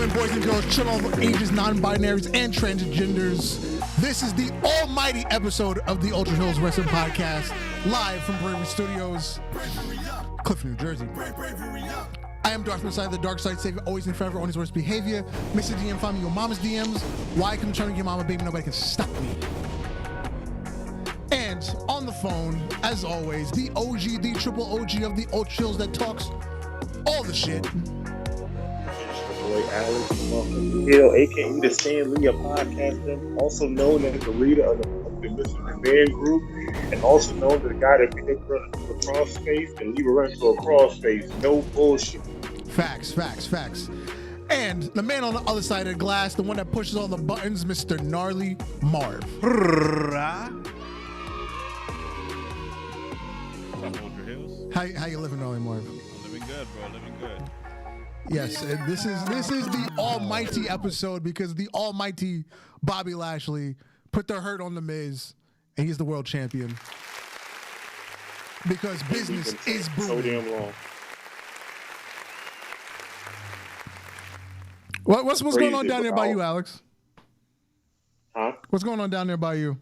gentlemen, boys and girls, children of ages, non-binaries, and transgenders, this is the almighty episode of the Ultra Heelz Wrestling Podcast, live from Bravery Studios, Clifton, New Jersey. I am Darth Messiah, the dark side savior, always and forever on his worst behavior. Mr. DM, find me your mama's DMs. Why come trying to get mama, baby? Nobody can stop me. And on the phone, as always, the OG, the triple OG of the Ultra Heelz that talks all the shit. Alex, welcome to Hill, aka the Stan Lee of podcasting, also known as the leader of the Mr. Man group, and also known as the guy that picked up the crossface and leave a run to a crossface. No bullshit. Facts. And the man on the other side of the glass, the one that pushes all the buttons, Mr. Gnarly Marv. How you living, Gnarly Marv? I'm living good, bro. Living good. Yes, and this is the almighty episode because the almighty Bobby Lashley put the hurt on the Miz, and he's the world champion. Because business is booming. So damn long. What's going on down there by you, Alex? Huh? What's going on down there by you?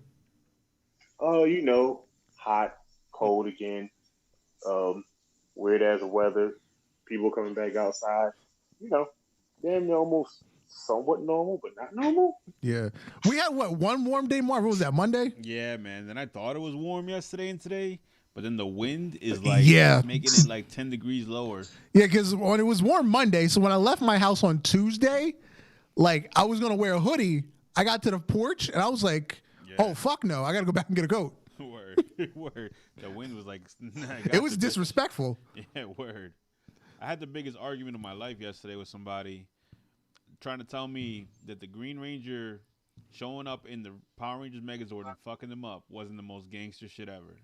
Oh, you know, hot, cold again. Weird as weather. People coming back outside, you know, damn near almost somewhat normal, but not normal. Yeah. We had, one warm day, Marv? What was that, Monday? Yeah, man. Then I thought it was warm yesterday and today, but then the wind is like making it like 10 degrees lower. Yeah, because when it was warm Monday, so when I left my house on Tuesday, like, I was going to wear a hoodie. I got to the porch, and I was like, oh, fuck no. I got to go back and get a coat. Word. The wind was like... It was disrespectful. Yeah, word. I had the biggest argument of my life yesterday with somebody trying to tell me that the Green Ranger showing up in the Power Rangers Megazord and fucking them up wasn't the most gangster shit ever.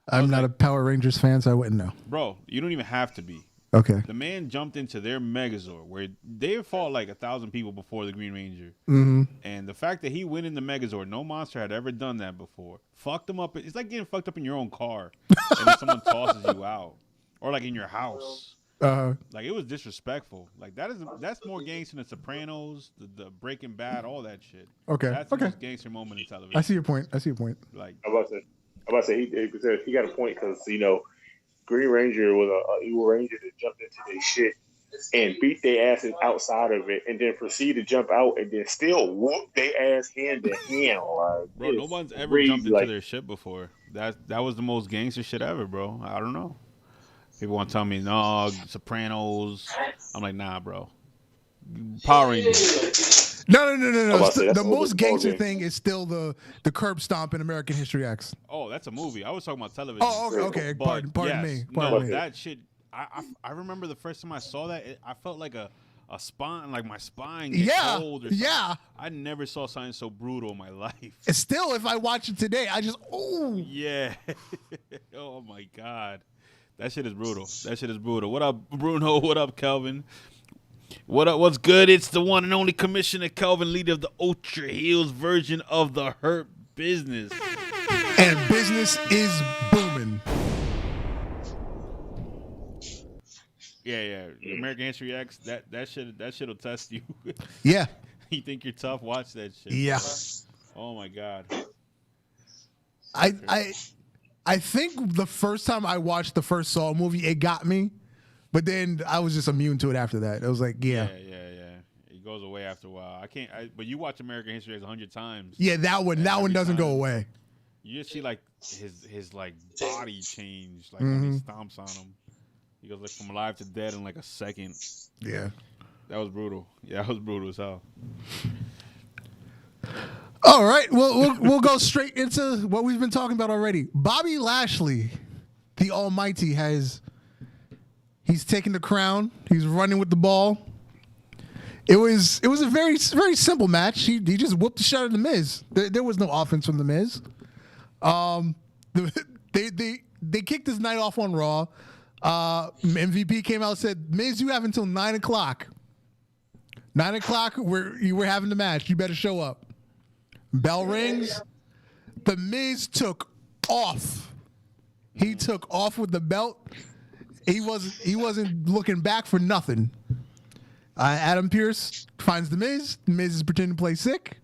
I'm not a Power Rangers fan, so I wouldn't know. Bro, you don't even have to be. Okay. The man jumped into their Megazord where they fought like 1,000 people before the Green Ranger. Mm-hmm. And the fact that he went in the Megazord, no monster had ever done that before. Fucked him up. It's like getting fucked up in your own car and then someone tosses you out. Or like in your house. Like, it was disrespectful. Like, that's more gangster than Sopranos, the Breaking Bad, all that shit. Okay. That's the most gangster moment in television. I see your point. Like, I'm about to say he got a point because, you know, Green Ranger was an evil ranger that jumped into their shit and beat their asses outside of it, and then proceeded to jump out and then still whoop their ass hand to hand. Like, bro, no one's ever jumped into their shit before. That was the most gangster shit ever, bro. I don't know. People want to tell me, no, Sopranos. I'm like, nah, bro. Power Rangers. No. The most gangster thing is still the curb stomp in American History X. Oh, that's a movie. I was talking about television. Oh, okay. Pardon me. That shit. I remember the first time I saw that, I felt like a spine, like my spine get cold or something. Yeah. I never saw something so brutal in my life. Still, if I watch it today, I just, yeah. Oh, my God. That shit is brutal. What up, Bruno? What up, Kelvin? What up? What's good? It's the one and only Commissioner Kelvin, leader of the Ultra Heelz version of the Hurt Business. And business is booming. Yeah. American History X, that shit'll test you. Yeah. You think you're tough? Watch that shit. Yeah. Oh my God. I think the first time I watched the first Saw movie, it got me, but then I was just immune to it after that. It was like, yeah. It goes away after a while. But you watch American History X 100 times. Yeah, that one doesn't go away. You just see like his like body change, like when he stomps on him. He goes like from alive to dead in like a second. Yeah. That was brutal. Yeah, that was brutal as hell. All right, we'll go straight into what we've been talking about already. Bobby Lashley, the Almighty, he's taking the crown. He's running with the ball. It was a very very simple match. He just whooped the shit out of the Miz. There was no offense from the Miz. They kicked his night off on Raw. MVP came out and said, Miz, you have until 9 o'clock. 9 o'clock, we're having the match. You better show up. Bell rings. The Miz took off. He took off with the belt. He wasn't looking back for nothing. Adam Pearce finds the Miz. The Miz is pretending to play sick.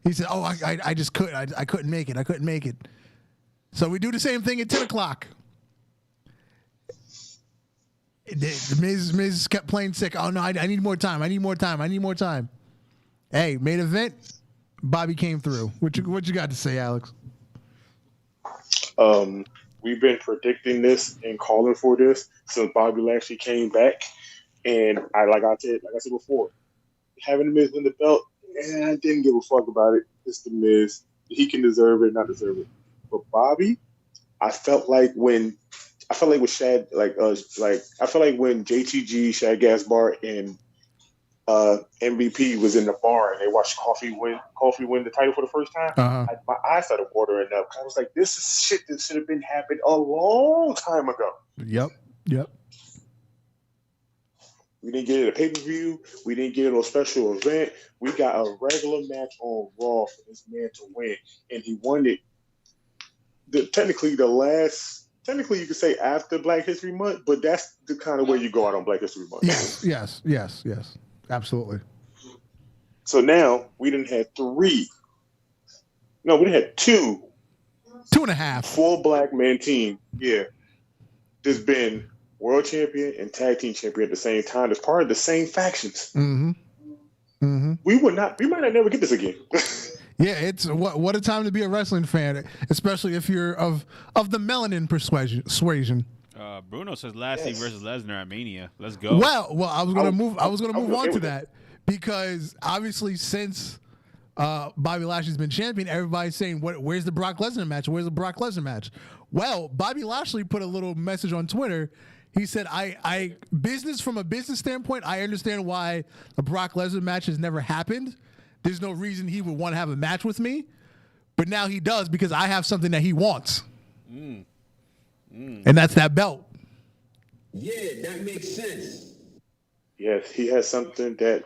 He said, "Oh, I just couldn't. I couldn't make it. I couldn't make it." So we do the same thing at 10 o'clock. The Miz kept playing sick. Oh no, I need more time. I need more time. I need more time. Hey, main event. Bobby came through. What you got to say, Alex? We've been predicting this and calling for this since Bobby Lashley came back, and like I said before, having the Miz win the belt, I didn't give a fuck about it. It's the Miz. He can deserve it, not deserve it. But Bobby, I felt like with Shad, I felt like when JTG, Shad Gaspar, and MVP was in the bar and they watched Kofi win the title for the first time. My eyes started watering up. I was like, this is shit that should have been happened a long time ago. Yep. We didn't get it at a pay-per-view. We didn't get it on a special event. We got a regular match on Raw for this man to win, and he won it. Technically, you could say after Black History Month, but that's the kind of way you go out on Black History Month. Yes. Absolutely. So now we didn't have three. No, we didn't have two. 2.5. Full black man team. Yeah. There's been world champion and tag team champion at the same time as part of the same factions. Mm-hmm. We might not never get this again. Yeah, it's what a time to be a wrestling fan, especially if you're of the melanin persuasion. Bruno says Lashley versus Lesnar at Mania. Let's go. Well, I was gonna move on to that because obviously since Bobby Lashley's been champion, everybody's saying, "Where's the Brock Lesnar match? Where's the Brock Lesnar match?" Well, Bobby Lashley put a little message on Twitter. He said, from a business standpoint, I understand why a Brock Lesnar match has never happened. There's no reason he would want to have a match with me, but now he does because I have something that he wants, and that's that belt. Yeah, that makes sense. Yes, he has something that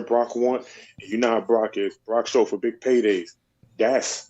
Brock wants. And you know how Brock is. Brock show for big paydays. That's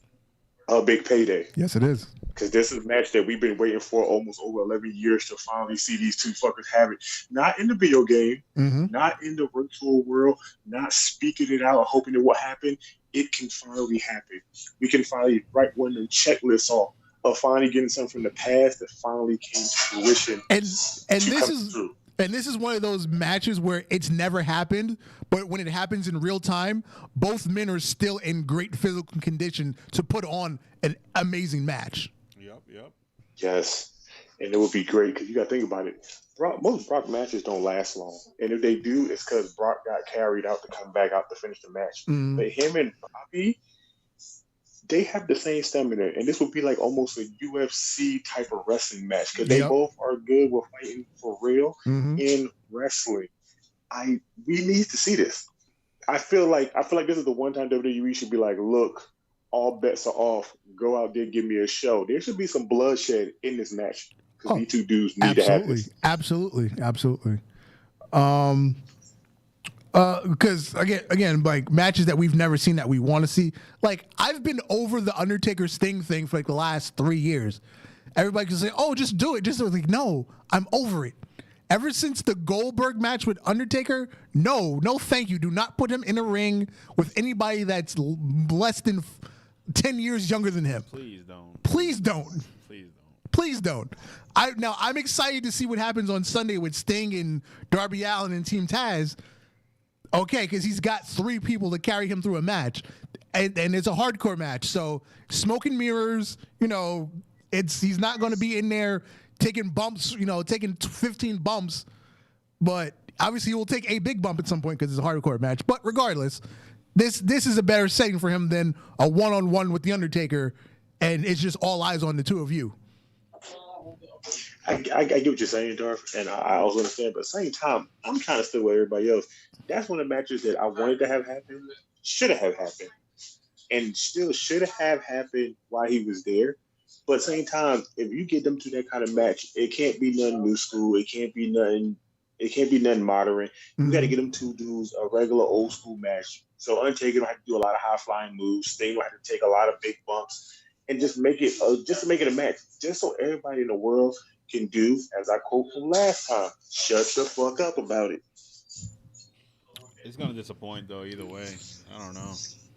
a big payday. Yes, it is. Because this is a match that we've been waiting for almost over 11 years to finally see these two fuckers have it. Not in the video game, not in the virtual world, not speaking it out or hoping it will happen. It can finally happen. We can finally write one of the checklists off of finally getting something from the past that finally came to fruition. And this is one of those matches where it's never happened, but when it happens in real time, both men are still in great physical condition to put on an amazing match. Yep. Yes, and it would be great because you got to think about it. Most Brock matches don't last long, and if they do, it's because Brock got carried out to come back out to finish the match. But him and Bobby, they have the same stamina, and this would be like almost a UFC type of wrestling match because they both are good with fighting for real in wrestling. We need to see this. I feel like this is the one time WWE should be like, look, all bets are off. Go out there, give me a show. There should be some bloodshed in this match because these two dudes need to have this. Absolutely. Because again, like matches that we've never seen that we want to see. Like I've been over the Undertaker Sting thing for like the last 3 years. Everybody can say, "Oh, just do it." Like, no, I'm over it. Ever since the Goldberg match with Undertaker, no, thank you. Do not put him in a ring with anybody that's less than 10 years younger than him. Please don't. I'm excited to see what happens on Sunday with Sting and Darby Allin and Team Taz. Okay, because he's got 3 people to carry him through a match, and it's a hardcore match. So smoke and mirrors, he's not going to be in there taking bumps, taking 15 bumps, but obviously he will take a big bump at some point because it's a hardcore match. But regardless, this is a better setting for him than a one-on-one with the Undertaker, and it's just all eyes on the two of you. I get what you're saying, Darth, and I also understand, but at the same time, I'm kind of still with everybody else. That's one of the matches that I wanted to have happen, should have happened, and still should have happened while he was there. But at the same time, if you get them to that kind of match, it can't be nothing new school. It can't be nothing modern. You got to get them two dudes a regular old school match. So Undertaker don't have to do a lot of high flying moves. Sting don't have to take a lot of big bumps, and just make it a match, just so everybody in the world can do, as I quote from last time, shut the fuck up about it. It's gonna disappoint though. Either way, I don't know.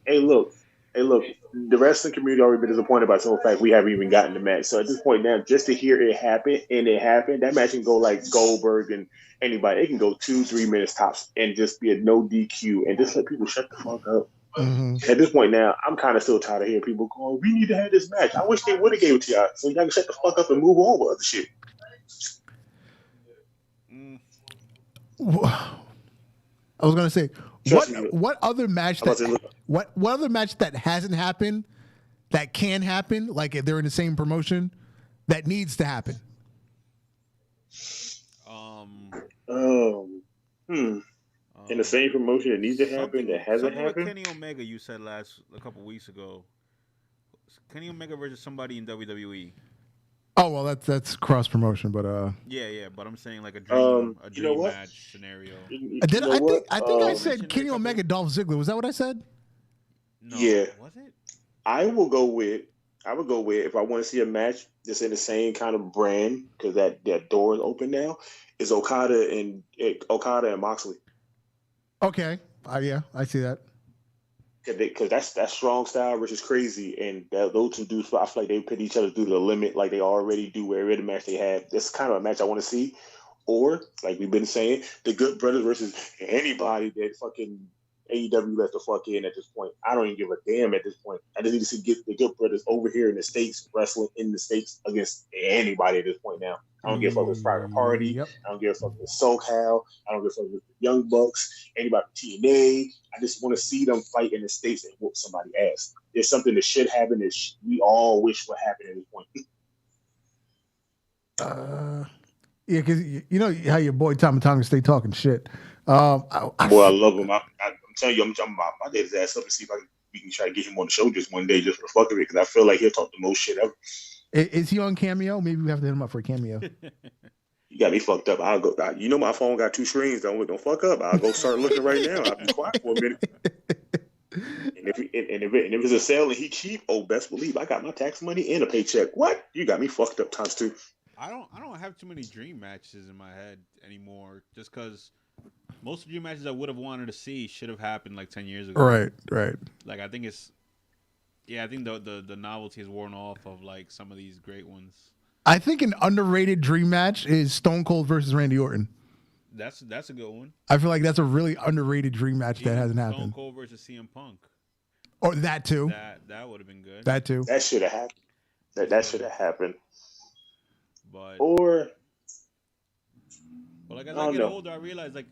Hey, look. The wrestling community already been disappointed by some fact we haven't even gotten the match. So at this point now, just to hear it happen and it happened, that match can go like Goldberg and anybody. It can go 2-3 minutes tops and just be a no DQ and just let people shut the fuck up. Mm-hmm. At this point now, I'm kind of still tired of hearing people going, "We need to have this match." I wish they would have gave it to y'all so y'all can shut the fuck up and move on with other shit. I was gonna say, what other match that hasn't happened that can happen, like if they're in the same promotion, that needs to happen? In the same promotion that needs to happen that hasn't happened. Kenny Omega, you said a couple weeks ago. Kenny Omega versus somebody in WWE. Oh well, that's cross promotion, but yeah, but I'm saying like a dream match scenario. I think I said Kenny Omega, Dolph Ziggler. Was that what I said? No, yeah. Was it? I would go with if I want to see a match that's in the same kind of brand because that door is open now. Is Okada and Moxley. Okay, yeah, I see that. Because that's strong style versus crazy, and those two dudes, I feel like they put each other through the limit like they already do wherever the match they have. That's kind of a match I want to see. Or, like we've been saying, the Good Brothers versus anybody that fucking AEW let the fuck in at this point. I don't even give a damn at this point. I just need to see get the Good Brothers over here in the States, wrestling in the States against anybody at this point now. I don't give a fuck with Private Party. Yep. I don't give a fuck with SoCal. I don't give a fuck with the Young Bucks, anybody with TNA. I just want to see them fight in the States and whoop somebody's ass. There's something that should happen that we all wish would happen at this point. Yeah, because you know how your boy Tom and Tonga stay talking shit. I love him. I'm telling you, I'm about my dad's ass up and see if we can try to get him on the show just one day just for the fuck of it because I feel like he'll talk the most shit ever. Is he on Cameo? Maybe we have to hit him up for a cameo. You got me fucked up. I'll go. You know my phone got 2 screens. Don't fuck up. I'll go start looking right now. I'll be quiet for a minute. And if it's a sale and he cheap, best believe I got my tax money and a paycheck. What? You got me fucked up times 2. I don't have too many dream matches in my head anymore. Just because most of the dream matches I would have wanted to see should have happened like 10 years ago. Right. Like I think the novelty is worn off of like some of these great ones. I think an underrated dream match is Stone Cold versus Randy Orton. That's a good one. I feel like that's a really underrated dream match that hasn't happened. Stone Cold versus CM Punk. Or that too. That would have been good. That too. That should have happened. That should have happened. But like as I get older, I realize like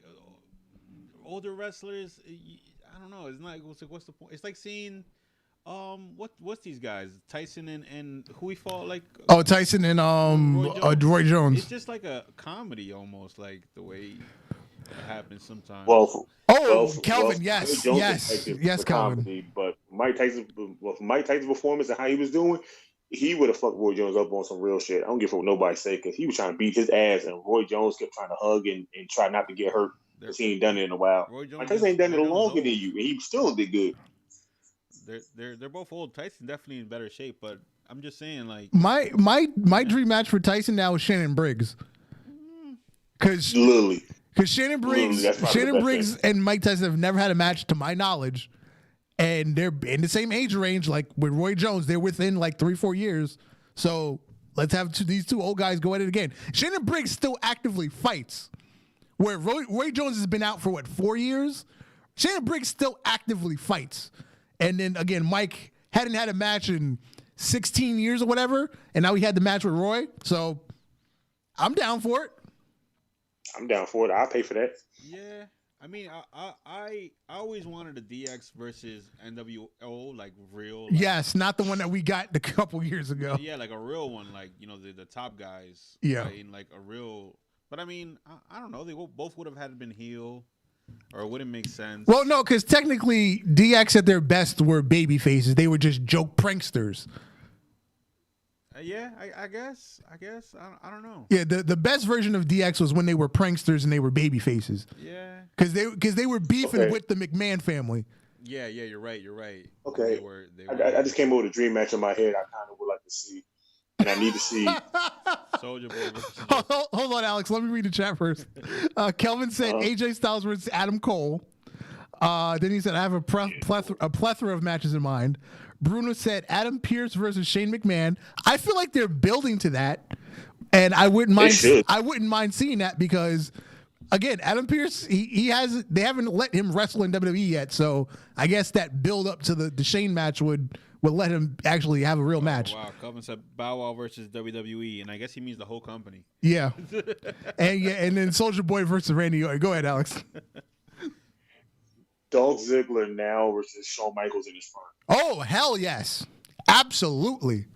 older wrestlers, I don't know. It's not. What's the point? It's like seeing. What's these guys? Tyson and who he fought like? Tyson and Roy Jones. It's just like a comedy almost, like the way it happens sometimes. Kelvin, yes, Kelvin. Comedy, but Mike Tyson's performance and how he was doing, he would have fucked Roy Jones up on some real shit. I don't give a fuck what nobody say because he was trying to beat his ass, and Roy Jones kept trying to hug and try not to get hurt because he ain't done it in a while. Mike Tyson ain't done it longer than you, and he still did good. They're both old. Tyson definitely in better shape, but I'm just saying like my dream match for Tyson now is Shannon Briggs. Because Shannon Briggs and Mike Tyson have never had a match to my knowledge, and they're in the same age range. Like with Roy Jones, they're within like 3-4 years. So let's have these two old guys go at it again. Shannon Briggs still actively fights, where Roy Jones has been out for 4 years. Shannon Briggs still actively fights. And then again, Mike hadn't had a match in 16 years or whatever, and now he had the match with Roy. So I'm down for it. I'll pay for that. Yeah, I mean, I always wanted a DX versus NWO, like real. Like, yes, not the one that we got a couple years ago. Yeah, like a real one, like the top guys. Yeah, right? Like a real. But I mean, I don't know. They both would have had to been heel. Or it wouldn't make sense. Well, no, because technically DX at their best were baby faces. They were just joke pranksters. Yeah, I guess. I don't know. Yeah, the best version of DX was when they were pranksters and they were baby faces. Yeah. Because they were beefing with the McMahon family. Yeah, you're right. Okay. I just came up with a dream match in my head I kind of would like to see. And I need to see. Soulja Boy. Hold on, Alex. Let me read the chat first. Kelvin said AJ Styles versus Adam Cole. Then he said, I have a plethora of matches in mind. Bruno said, Adam Pearce versus Shane McMahon. I feel like they're building to that, and I wouldn't mind seeing that because, again, Adam Pearce, they haven't let him wrestle in WWE yet, so I guess that build up to the Shane match would let him actually have a real match. Wow, Calvin said Bow Wow versus WWE, and I guess he means the whole company. Yeah, and then Soulja Boy versus Randy Orton. Go ahead, Alex. Dolph Ziggler now versus Shawn Michaels in his front. Oh, hell yes. Absolutely.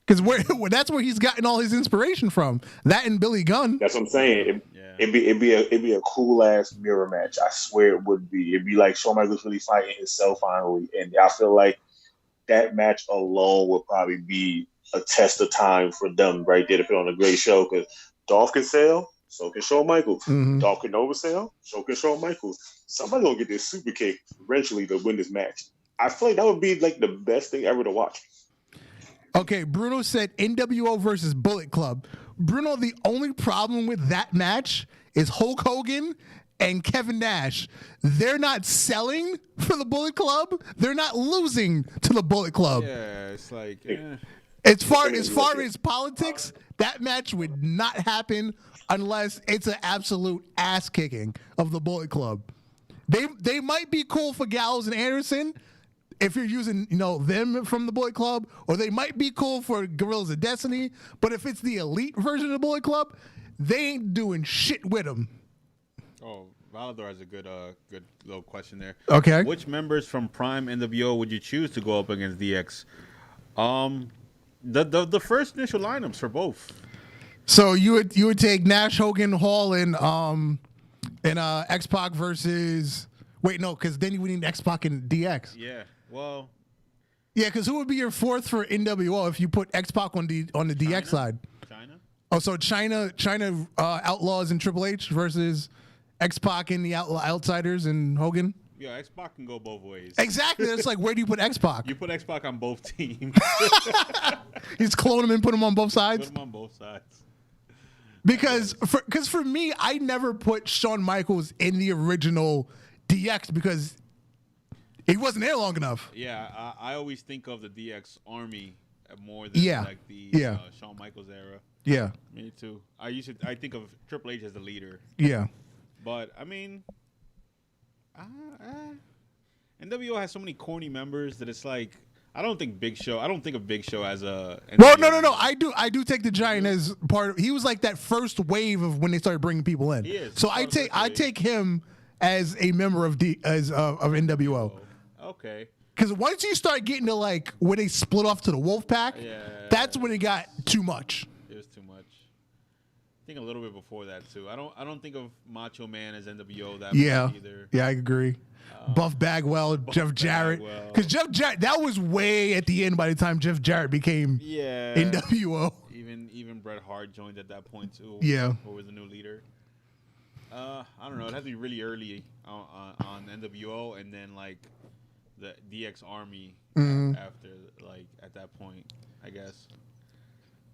Because that's where he's gotten all his inspiration from. That and Billy Gunn. That's what I'm saying. It'd be a cool ass mirror match. I swear it would be. It'd be like Shawn Michaels really fighting himself finally. And I feel like that match alone would probably be a test of time for them right there to put on a great show. Because Dolph can sell, so can Shawn Michaels. Mm-hmm. Dolph can oversell, so can Shawn Michaels. Somebody's gonna get this super kick eventually to win this match. I feel like that would be like the best thing ever to watch. Okay, Bruno said NWO versus Bullet Club. Bruno, the only problem with that match is Hulk Hogan and Kevin Nash. They're not selling for the Bullet Club. They're not losing to the Bullet Club. Yeah, it's like As far as politics, that match would not happen unless it's an absolute ass kicking of the Bullet Club. They might be cool for Gallows and Anderson if you're using them from the Bullet Club, or they might be cool for Gorillas of Destiny. But if it's the elite version of the Bullet Club, they ain't doing shit with them. Oh, Valador has a good little question there. Okay. Which members from Prime NWO would you choose to go up against DX? The first initial lineups for both. So you would take Nash, Hogan, Hall, and X-Pac versus. Wait, no, because then you would need X-Pac and DX. Yeah. Well. Yeah, because who would be your fourth for NWO if you put X-Pac on the DX side? China. Oh, so China Outlaws and Triple H versus X-Pac and the Outsiders and Hogan. Yeah, X-Pac can go both ways. Exactly. It's like, where do you put X-Pac? You put X-Pac on both teams. You just clone him and put him on both sides? Put him on both sides. Because for me, I never put Shawn Michaels in the original DX because he wasn't there long enough. Yeah, I always think of the DX Army more than like the Shawn Michaels era. Yeah. Me too. I think of Triple H as the leader. Yeah. But I mean, NWO has so many corny members that it's like I don't think of Big Show as a. Well, no. I do take the Giant as part of. He was like that first wave of when they started bringing people in. He is. So I take him as a member of NWO. Okay. Because once you start getting to like when they split off to the Wolfpack, that's when it got too much. It was too much. I think a little bit before that too. I don't think of Macho Man as NWO that much either. Yeah, I agree. Buff Bagwell, Jeff Jarrett. Because Jeff Jarrett, that was way at the end by the time Jeff Jarrett became NWO. Even Bret Hart joined at that point too. Yeah. Who was the new leader. I don't know. It had to be really early on NWO and then like the DX Army after like at that point, I guess.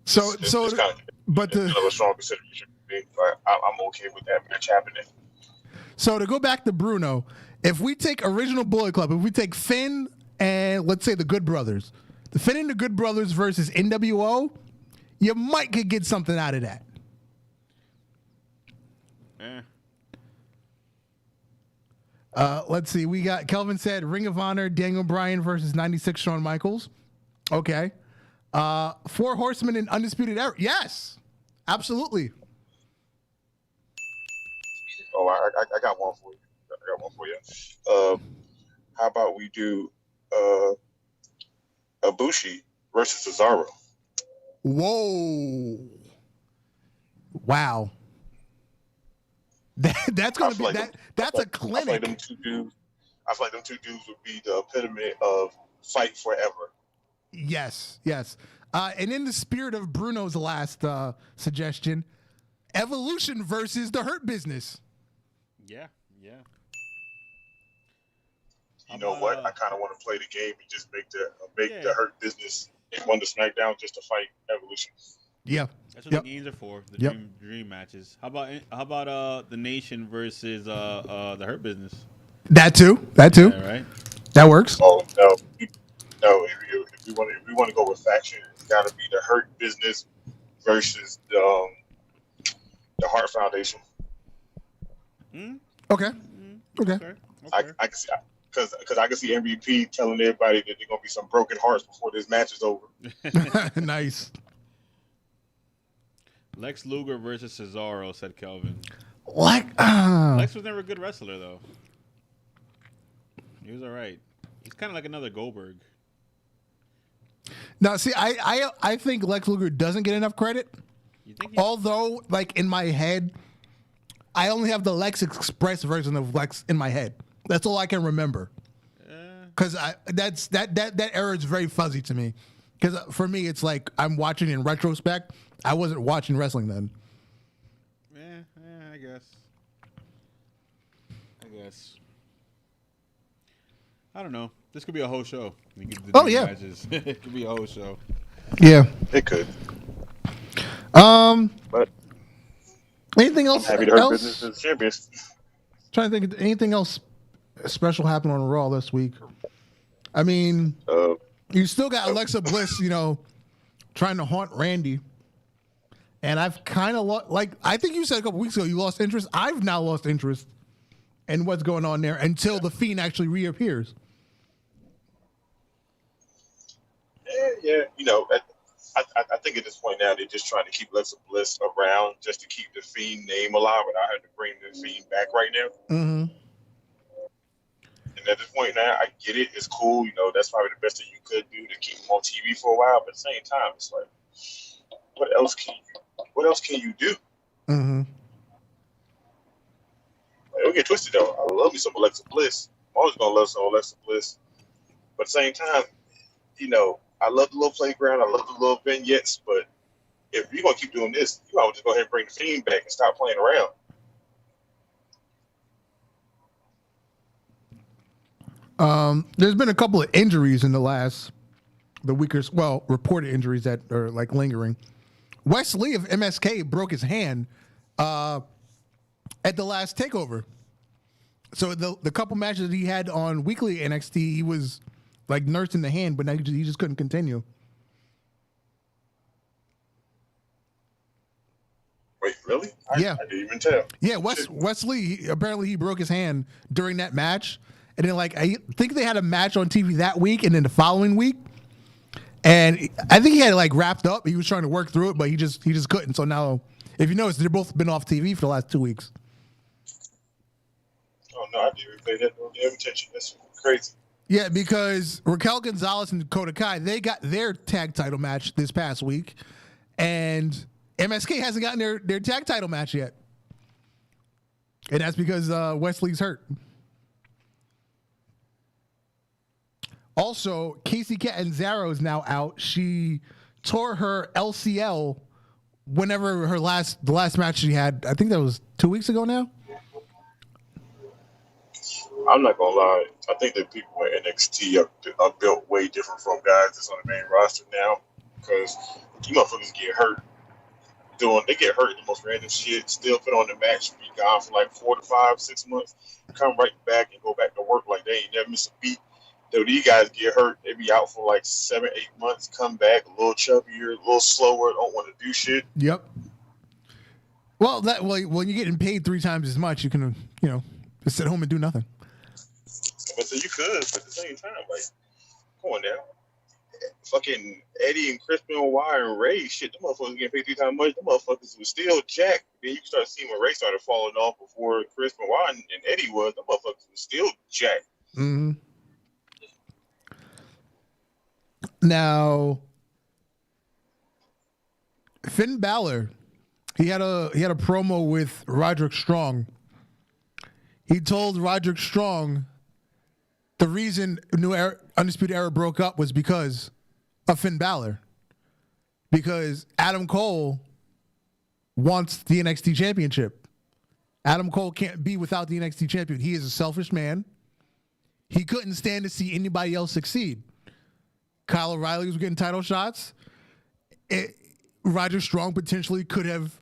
It's kind of a strong consideration for me, but I'm okay with that match happening. So to go back to Bruno, if we take original Bullet Club, if we take Finn and let's say the Good Brothers, the Finn and the Good Brothers versus NWO, you might could get something out of that. Let's see. We got Kelvin said Ring of Honor, Daniel Bryan versus 96 Shawn Michaels. Okay. Four Horsemen in Undisputed Era. Yes, absolutely. Oh, I got one for you. How about we do Ibushi versus Cesaro? Whoa! Wow. That's gonna be that. That's a clinic. I feel like them two dudes would be the epitome of fight forever. Yes. And in the spirit of Bruno's last suggestion, Evolution versus the Hurt Business. Yeah. You know what? I kind of want to play the game and just make the Hurt Business and run to SmackDown just to fight Evolution. Yeah, that's what the games are for. The dream matches. How about the Nation versus the Hurt Business? That too. Yeah, right. That works. Oh no, no. If we want to go with faction, it's got to be the Hurt Business versus the Hart Foundation. Okay. Okay. I can see because I can see MVP telling everybody that there's gonna be some broken hearts before this match is over. Nice. Lex Luger versus Cesaro, said Kelvin. What? Lex was never a good wrestler, though. He was all right. He's kind of like another Goldberg. Now, see, I think Lex Luger doesn't get enough credit. You think? Although, like in my head, I only have the Lex Express version of Lex in my head. That's all I can remember. Because that era is very fuzzy to me. Because for me, it's like I'm watching in retrospect. I wasn't watching wrestling then. I guess. I don't know. This could be a whole show. Matches. It could be a whole show. Yeah. It could. But anything else? Happy to Hurt Business as champions. Trying to think of anything else special happened on Raw this week. I mean, you still got Alexa Bliss, trying to haunt Randy. And I've kind of I think you said a couple weeks ago you lost interest. I've now lost interest in what's going on there until the Fiend actually reappears. Yeah. I think at this point now they're just trying to keep Alexa Bliss around just to keep the Fiend name alive without having to bring the Fiend back right now. Mm-hmm. And at this point now, I get it. It's cool. That's probably the best thing you could do to keep him on TV for a while. But at the same time, it's like, what else can you do? Mm-hmm. Don't get twisted though. I love me some Alexa Bliss. I'm always gonna love some Alexa Bliss. But at the same time, I love the little playground. I love the little vignettes. But if you're gonna keep doing this, you might just go ahead and bring the Fiend back and stop playing around. There's been a couple of injuries in the weekers. Well, reported injuries that are like lingering. Wes Lee of MSK broke his hand at the last takeover. So the couple matches that he had on weekly NXT, he was like nursing the hand, but now he just couldn't continue. Wait, really? Yeah. I didn't even tell. Yeah, Wes Lee, apparently he broke his hand during that match. And then, I think they had a match on TV that week and then the following week. And I think he had it, wrapped up. He was trying to work through it, but he just couldn't. So now, if you notice, they've both been off TV for the last 2 weeks. Oh, no, I didn't pay that no damn attention. That's crazy. Yeah, because Raquel Gonzalez and Dakota Kai, they got their tag title match this past week. And MSK hasn't gotten their tag title match yet. And that's because Wesley's hurt. Also, Casey Catanzaro is now out. She tore her LCL whenever the last match she had. I think that was 2 weeks ago now. I'm not gonna lie. I think that people in NXT are built way different from guys that's on the main roster now. Because you motherfuckers get hurt. They get hurt in the most random shit. Still put on the match, be gone for 4 to 5, 6 months. Come right back and go back to work like they ain't never missed a beat. Though these guys get hurt, they be out for 7, 8 months, come back a little chubbier, a little slower, don't want to do shit. Yep. Well, when you're getting paid 3 times as much, you can, just sit home and do nothing. But so you could, but at the same time, come on now. Fucking Eddie and Chris Benoit and Ray, shit, the motherfuckers getting paid 3 times much, the motherfuckers was still jacked. Then you can start seeing when Ray started falling off before Chris Benoit and Eddie was, the motherfuckers was still jacked. Mm-hmm. Now, Finn Balor, he had a promo with Roderick Strong. He told Roderick Strong the reason Undisputed Era broke up was because of Finn Balor. Because Adam Cole wants the NXT Championship. Adam Cole can't be without the NXT Champion. He is a selfish man. He couldn't stand to see anybody else succeed. Kyle O'Reilly was getting title shots. Roger Strong potentially could have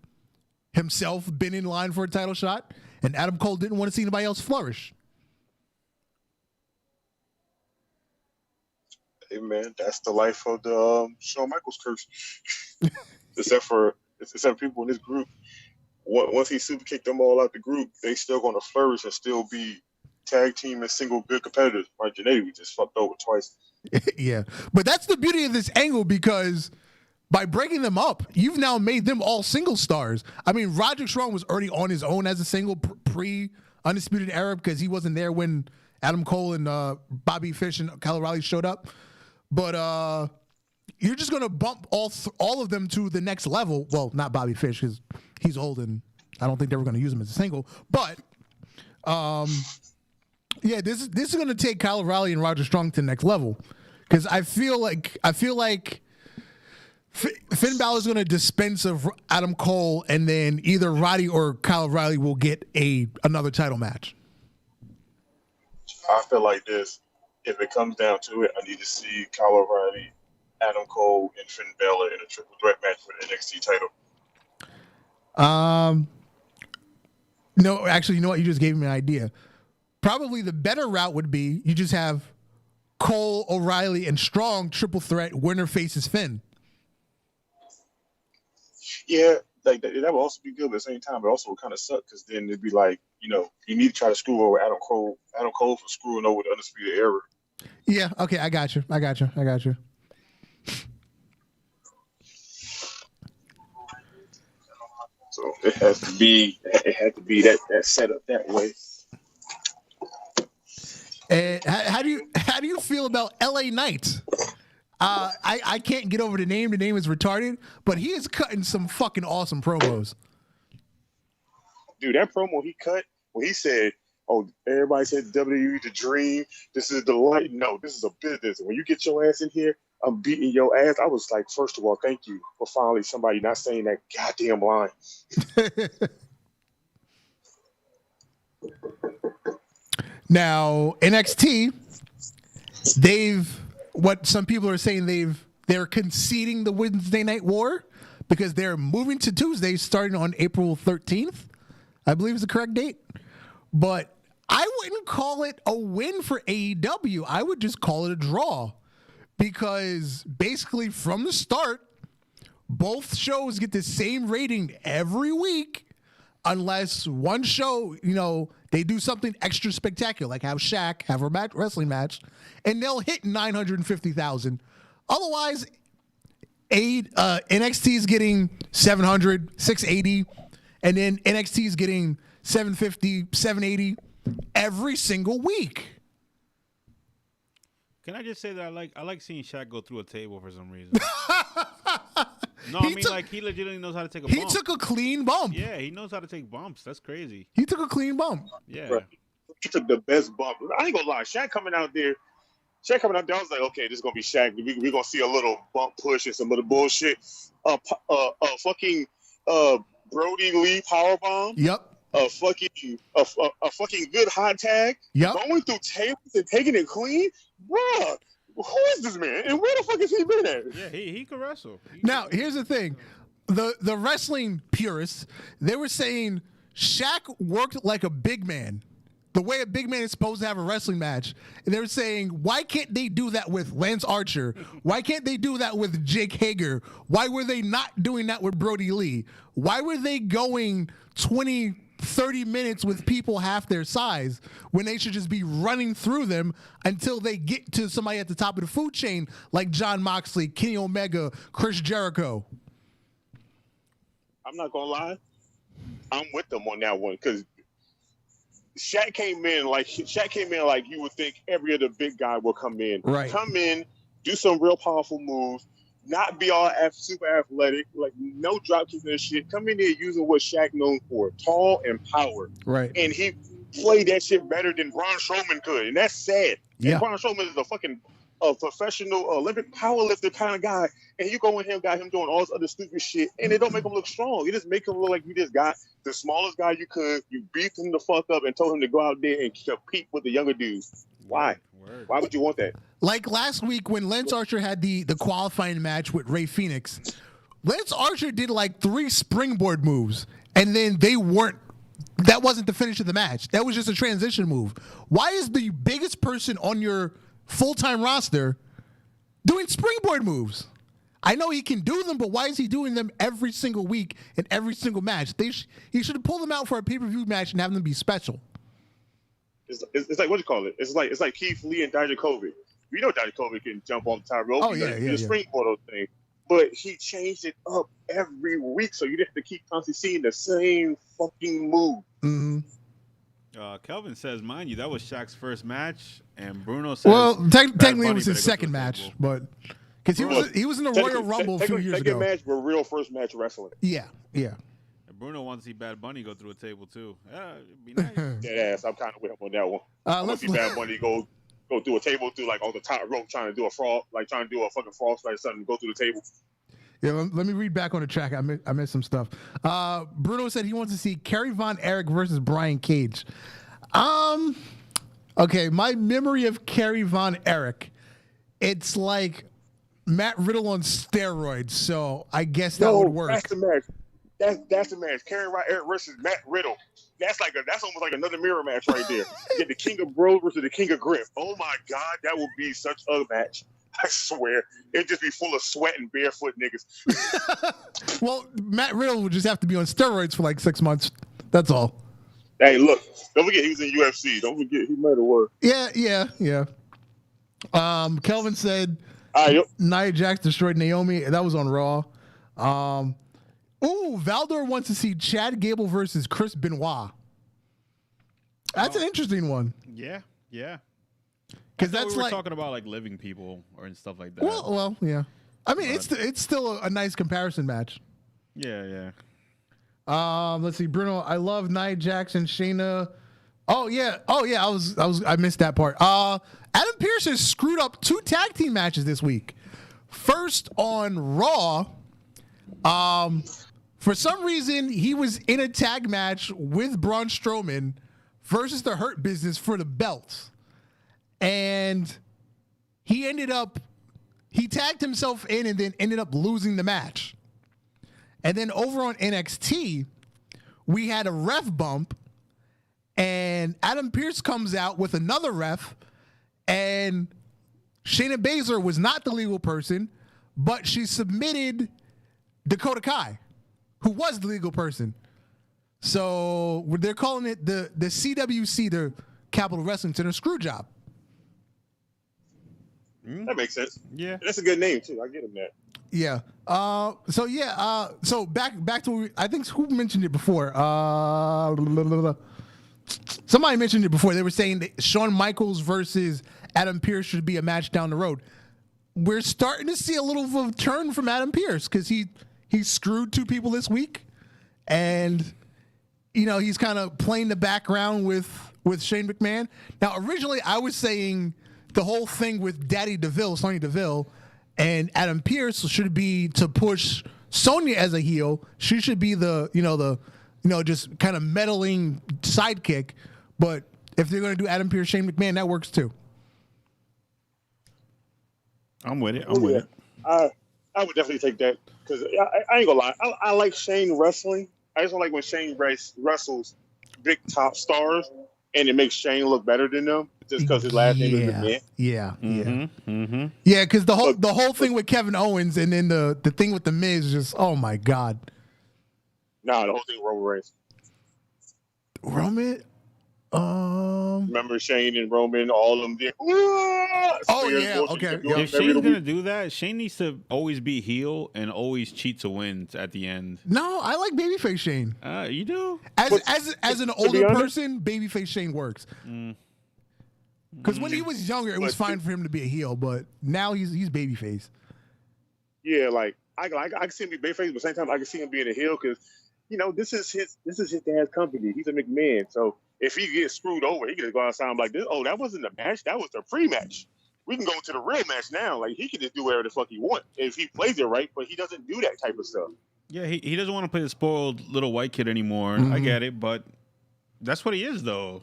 himself been in line for a title shot, and Adam Cole didn't want to see anybody else flourish. Hey man, that's the life of the Shawn Michaels curse. except for people in this group. Once he super kicked them all out the group, they still going to flourish and still be tag team and single good competitors. Right, Janae, we just fucked over twice. Yeah, but that's the beauty of this angle, because by breaking them up, you've now made them all single stars. I mean, Roderick Strong was already on his own as a single pre-Undisputed Era because he wasn't there when Adam Cole and Bobby Fish and Kyle O'Reilly showed up. But you're just going to bump all of them to the next level. Well, not Bobby Fish because he's old and I don't think they were going to use him as a single. But yeah, this is going to take Kyle O'Reilly and Roderick Strong to the next level, because I feel like Finn Balor is going to dispense of Adam Cole, and then either Roddy or Kyle O'Reilly will get another title match. I feel like this. If it comes down to it, I need to see Kyle O'Reilly, Adam Cole, and Finn Balor in a triple threat match for the NXT title. No, actually, you know what? You just gave me an idea. Probably the better route would be you just have Cole, O'Reilly, and Strong triple threat. Winner faces Finn. Yeah, like that would also be good, but at the same time, it also would kind of suck because then it'd be like, you need to try to screw over Adam Cole for screwing over the Undisputed Era. Yeah, okay, I got you. So it had to be that set up that way. And how do you feel about LA Knight? I can't get over the name. The name is retarded, but he is cutting some fucking awesome promos. Dude, that promo he cut when he said, "Oh, everybody said WWE the dream. This is the light. No, this is a business. When you get your ass in here, I'm beating your ass." I was like, first of all, thank you for finally somebody not saying that goddamn line. Now, NXT, what some people are saying, they're conceding the Wednesday Night War because they're moving to Tuesday starting on April 13th, I believe is the correct date. But I wouldn't call it a win for AEW. I would just call it a draw, because basically from the start, both shows get the same rating every week, unless one show, they do something extra spectacular, like have Shaq have a wrestling match, and they'll hit 950,000. Otherwise, NXT is getting 700, 680, and then NXT is getting 750, 780 every single week. Can I just say that I like seeing Shaq go through a table for some reason. No, he legitimately knows how to take a bump. He took a clean bump. Yeah, he knows how to take bumps. That's crazy. He took a clean bump. Yeah. Right. He took the best bump. I ain't gonna lie. Shaq coming out there, I was like, okay, this is gonna be Shaq. We're gonna see a little bump push and some other bullshit. Fucking Brody Lee powerbomb. Yep. A fucking good hot tag. Yep. Going through tables and taking it clean. Bruh, who is this man? And where the fuck has he been at? Yeah, he can wrestle. Now, here's the thing. The wrestling purists, they were saying Shaq worked like a big man, the way a big man is supposed to have a wrestling match. And they were saying, why can't they do that with Lance Archer? Why can't they do that with Jake Hager? Why were they not doing that with Brody Lee? Why were they going 20, 30 minutes with people half their size when they should just be running through them until they get to somebody at the top of the food chain like Jon Moxley, Kenny Omega, Chris Jericho? I'm not gonna lie, I'm with them on that one, because Shaq came in like you would think every other big guy will come in. Right. Come in, do some real powerful moves, not be all super athletic, like no drop kicks and shit. Come in there using what Shaq known for, tall and power. Right. And he played that shit better than Braun Strowman could, and that's sad. Yeah. And Braun Strowman is a professional Olympic powerlifter kind of guy, and you go in here, got him doing all this other stupid shit, and it don't make him look strong. It just make him look like you just got the smallest guy you could. You beat him the fuck up and told him to go out there and compete with the younger dudes. Why? Word. Why would you want that? Like last week when Lance Archer had the qualifying match with Rey Fenix, Lance Archer did like 3 springboard moves, and then that wasn't the finish of the match. That was just a transition move. Why is the biggest person on your full-time roster doing springboard moves. I know he can do them, but why is he doing them every single week in every single match? He should have pulled them out for a pay-per-view match and have them be special. It's like, what do you call it? It's like Keith Lee and Dijakovic. We know Dijakovic can jump on the top rope. Oh, yeah. The springboard thing. But he changed it up every week, so you have to keep constantly seeing the same fucking move. Mm-hmm. Kelvin says, mind you, that was Shaq's first match, and Bruno says, well, technically it was his second match, but because he was in the Royal Rumble a few years ago. Second match, but real first match wrestling. Yeah. And Bruno wants to see Bad Bunny go through a table too. It'd be nice. Deadass. I'm kind of with him on that one. I want to see Bad Bunny go through a table, through like on the top rope, trying to do a fucking frostbite or something, go through the table. Yeah, let me read back on the track. I missed some stuff. Bruno said he wants to see Kerry Von Erich versus Brian Cage. Okay, my memory of Kerry Von Erich, it's like Matt Riddle on steroids. So I guess that would work. That's the match. That's the match. Kerry Von Erich versus Matt Riddle. That's almost like another mirror match right there. You get the King of Bros versus the King of Grip. Oh my God, that would be such a match. I swear, it'd just be full of sweat and barefoot niggas. Well, Matt Riddle would just have to be on steroids for like 6 months. That's all. Hey, look, don't forget he was in UFC. Don't forget he might have worked. Yeah. Kelvin said Nia Jax destroyed Naomi. That was on Raw. Valdor wants to see Chad Gable versus Chris Benoit. That's an interesting one. Yeah. Because that's we were talking about like living people and stuff like that. Well, yeah. I mean, it's still a nice comparison match. Yeah. Let's see, Bruno. I love Nia Jax and Shayna. Oh yeah. I missed that part. Adam Pearce has screwed up 2 tag team matches this week. First on Raw. For some reason, he was in a tag match with Braun Strowman versus the Hurt Business for the belts. And he tagged himself in and then ended up losing the match. And then over on NXT, we had a ref bump, and Adam Pearce comes out with another ref, and Shayna Baszler was not the legal person, but she submitted Dakota Kai, who was the legal person. So they're calling it the CWC, the Capital Wrestling Center screw job. That makes sense. Yeah, that's a good name too. I get him that. Yeah. So back to I think who mentioned it before. Somebody mentioned it before. They were saying that Shawn Michaels versus Adam Pearce should be a match down the road. We're starting to see a little of a turn from Adam Pearce because he screwed 2 people this week, and he's kind of playing the background with Shane McMahon. Now, originally I was saying the whole thing with Daddy DeVille, Sonya Deville, and Adam Pearce should be to push Sonya as a heel. She should be the just kind of meddling sidekick. But if they're going to do Adam Pearce, Shane McMahon, that works too. I'm with it. I would definitely take that because I ain't gonna lie. I like Shane wrestling. I just don't like when Shane wrestles big top stars and it makes Shane look better than them just because his last name is McMahon. Yeah, because the whole thing with Kevin Owens and then the thing with the Miz is just, oh my God. Nah, the whole thing with Roman Reigns. Roman? Remember Shane and Roman, all of them did. Okay. If Shane's gonna do that, Shane needs to always be heel and always cheat to win at the end. No, I like babyface Shane. You do? As an older person, babyface Shane works. Because when he was younger, it was fine for him to be a heel, but now he's babyface. Yeah, like I can see him be babyface, but at the same time I can see him being a heel because this is his dad's company. He's a McMahon, so if he gets screwed over, he can just go outside and be like, "Oh, that wasn't the match. That was the pre-match. We can go to the real match now." Like he can just do whatever the fuck he wants if he plays it right, but he doesn't do that type of stuff. Yeah, he doesn't want to play the spoiled little white kid anymore. Mm-hmm. I get it, but that's what he is, though.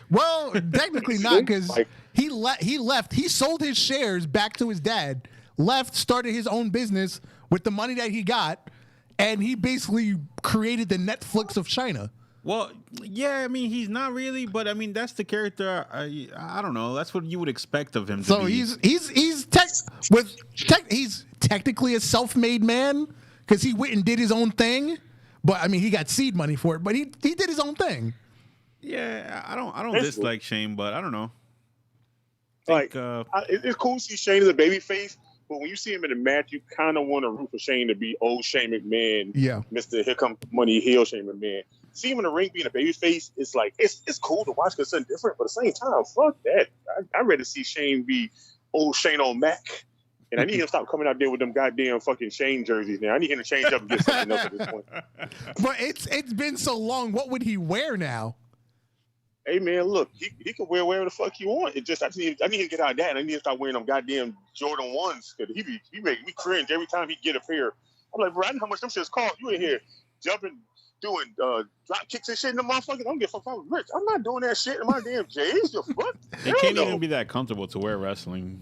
Well, technically not, because he left. He sold his shares back to his dad, left, started his own business with the money that he got, and he basically created the Netflix of China. Well, yeah, I mean, he's not really, but I mean, that's the character. I don't know. That's what you would expect of him to be. So he's he's technically a self-made man because he went and did his own thing. But I mean, he got seed money for it. But he did his own thing. Yeah, I don't dislike Shane, but I don't know. It's cool to see Shane as a babyface, but when you see him in a match, you kind of want to root for Shane to be old Shane McMahon. Yeah, Mr. Here Come Money heel Shane McMahon. See him in the ring being a babyface, it's like it's cool to watch because it's something different. But at the same time, fuck that. I'd rather see Shane be old Shane on Mac. And I need him to stop coming out there with them goddamn fucking Shane jerseys now. I need him to change up and get something else at this point. But it's been so long. What would he wear now? Hey man, look, he can wear whatever the fuck he want. I need him to get out of that, and I need him to start wearing them goddamn Jordan 1s because he make me cringe every time he get a pair. I'm like, bro, I know how much them shit's cost. You in here jumping, doing drop kicks and shit in the motherfucker. I don't give a fuck if I was rich. I'm not doing that shit in my damn J's. The fuck? It can't even be that comfortable to wear wrestling.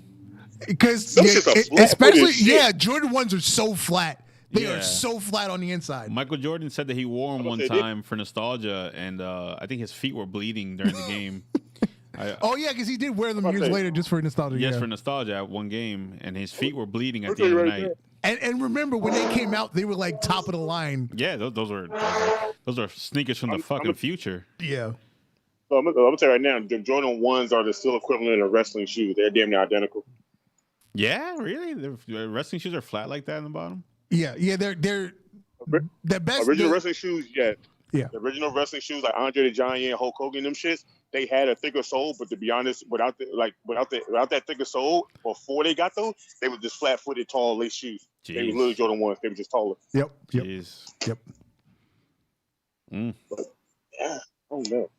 Because especially Jordan 1s are so flat. They are so flat on the inside. Michael Jordan said that he wore them one time for nostalgia, and I think his feet were bleeding during the game. Because he did wear them years later just for nostalgia. Yes, for nostalgia at one game, and his feet were bleeding at the end of the night. And remember when they came out, they were like top of the line. Yeah, those are sneakers from the fucking future. Yeah. So I'm gonna tell you right now, the Jordan 1s are the still equivalent of wrestling shoes. They're damn near identical. Yeah, really? The wrestling shoes are flat like that in the bottom? Yeah, they're the best. Original wrestling shoes, yeah. The original wrestling shoes like Andre the Giant, Hulk Hogan, them shits, they had a thicker sole, but to be honest, without that thicker sole, before they got those, they were just flat-footed, tall lace shoes. Jeez. They were literally Jordan 1s. They were just taller. Yep. But, yeah. Oh no.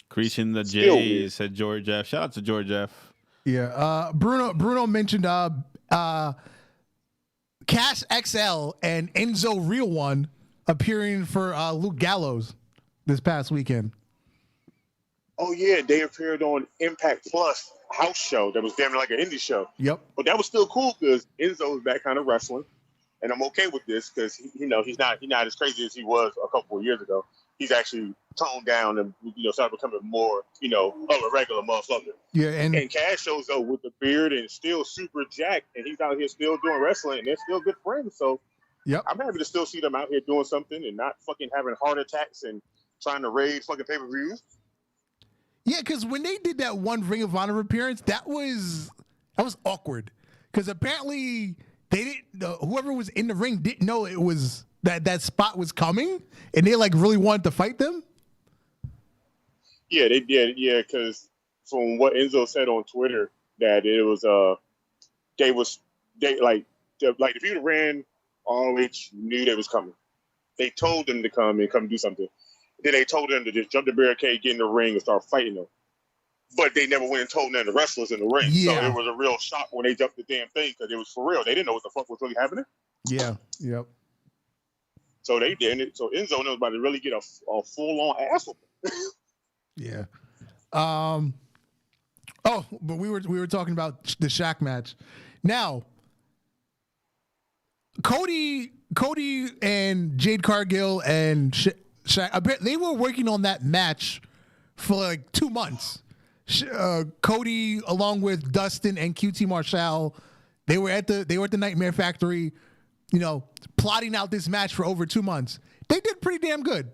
Creasing the J's, said George F. Shout out to George F. Yeah. Bruno mentioned Cass XL and Enzo Real One appearing for Luke Gallows this past weekend. Oh yeah, they appeared on Impact Plus house show that was damn near like an indie show. Yep. But that was still cool because Enzo's back kind of wrestling, and I'm okay with this because he's not as crazy as he was a couple of years ago. He's actually toned down and started becoming more of a regular motherfucker. Yeah, and Cass shows up with the beard and still super jacked, and he's out here still doing wrestling, and they're still good friends. So I'm happy to still see them out here doing something and not fucking having heart attacks and trying to raid fucking pay-per-views. Yeah, because when they did that one Ring of Honor appearance, that was awkward. Because apparently they didn't. Whoever was in the ring didn't know it was that spot was coming, and they like really wanted to fight them. Yeah, they did. Yeah, because from what Enzo said on Twitter, that it was if you'd have ran, ROH knew they was coming. They told them to come do something. Then they told them to just jump the barricade, get in the ring, and start fighting them. But they never went and told none of the wrestlers in the ring. Yeah. So it was a real shock when they jumped the damn thing because it was for real. They didn't know what the fuck was really happening. Yeah. Yep. So they did. So Enzo was about to really get a full-on ass whooping. Yeah. But we were talking about the Shaq match. Now, Cody and Jade Cargill and Shaq, they were working on that match for like 2 months. Cody, along with Dustin and QT Marshall, they were at the Nightmare Factory, plotting out this match for over 2 months. They did pretty damn good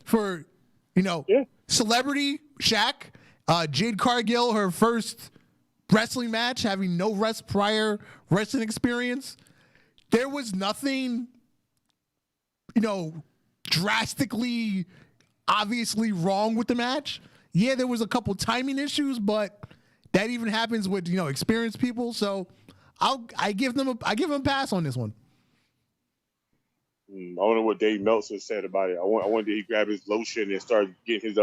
for, celebrity Shaq, Jade Cargill, her first wrestling match, having no prior wrestling experience. There was nothing, drastically, obviously wrong with the match. Yeah, there was a couple timing issues, but that even happens with experienced people. So I give them a pass on this one. I wonder what Dave Meltzer said about it. I wonder he grabbed his lotion and started getting his